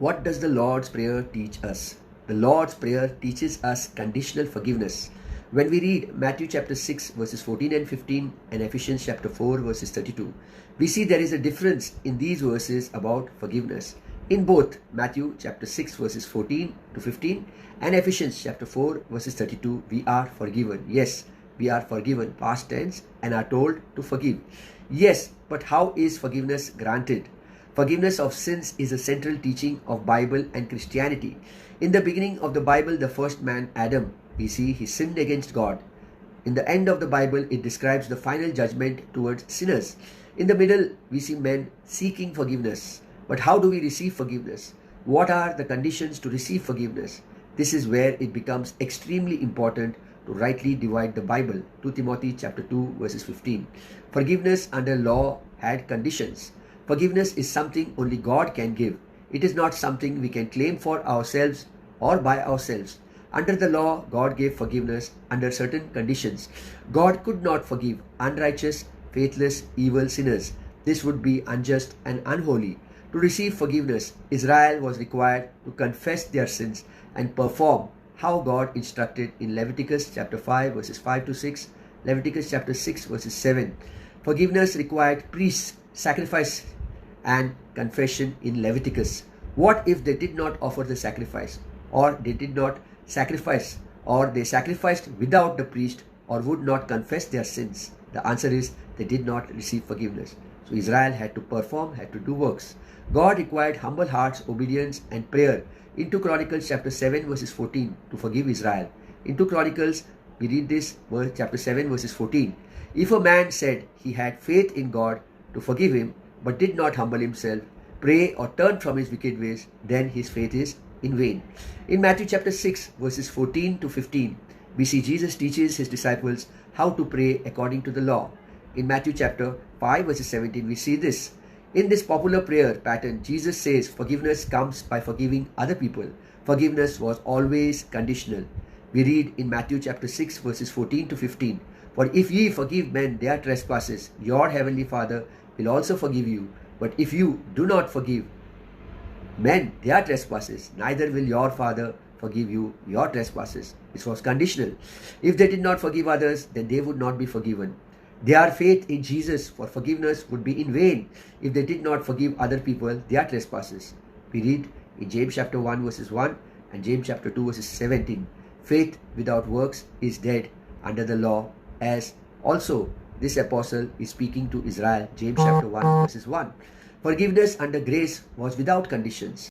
What does the Lord's Prayer teach us? The Lord's Prayer teaches us conditional forgiveness. When we read Matthew chapter 6 verses 14 and 15 and Ephesians chapter 4 verses 32, we see there is a difference in these verses about forgiveness. In both Matthew chapter 6 verses 14 to 15 and Ephesians chapter 4 verses 32, we are forgiven. Yes, we are forgiven, past tense, and are told to forgive. Yes, but how is forgiveness granted? Forgiveness of sins is a central teaching of Bible and Christianity. In the beginning of the Bible, the first man, Adam, we see he sinned against God. In the end of the Bible, it describes the final judgment towards sinners. In the middle, we see men seeking forgiveness. But how do we receive forgiveness? What are the conditions to receive forgiveness? This is where it becomes extremely important to rightly divide the Bible. 2 Timothy chapter 2 verses 15. Forgiveness under law had conditions. Forgiveness is something only God can give. It is not something we can claim for ourselves or by ourselves. Under the law, God gave forgiveness under certain conditions. God could not forgive unrighteous, faithless, evil sinners. This would be unjust and unholy. To receive forgiveness, Israel was required to confess their sins and perform how God instructed in Leviticus chapter 5 verses 5 to 6, Leviticus chapter 6 verses 7. Forgiveness required priests, sacrifice and confession in Leviticus. What if they did not offer the sacrifice, or they did not sacrifice, or they sacrificed without the priest, or would not confess their sins? The answer is they did not receive forgiveness. So Israel had to perform, had to do works. God required humble hearts, obedience and prayer. In 2 Chronicles chapter 7 verses 14 to forgive Israel. In 2 Chronicles we read this chapter 7 verses 14. If a man said he had faith in God to forgive him, but did not humble himself, pray or turn from his wicked ways, then his faith is in vain. In Matthew chapter 6 verses 14 to 15, we see Jesus teaches his disciples how to pray according to the law. In Matthew chapter 5 verses 17, we see this. In this popular prayer pattern, Jesus says forgiveness comes by forgiving other people. Forgiveness was always conditional. We read in Matthew chapter 6 verses 14 to 15, For if ye forgive men their trespasses, your heavenly Father will also forgive you. But if you do not forgive men their trespasses, neither will your Father forgive you your trespasses. This was conditional. If they did not forgive others, then they would not be forgiven. Their faith in Jesus for forgiveness would be in vain if they did not forgive other people their trespasses. We read in James chapter 1 verses 1 and James chapter 2 verses 17. Faith without works is dead under the law, as also this apostle is speaking to Israel, James chapter 1 verses 1. Forgiveness under grace was without conditions.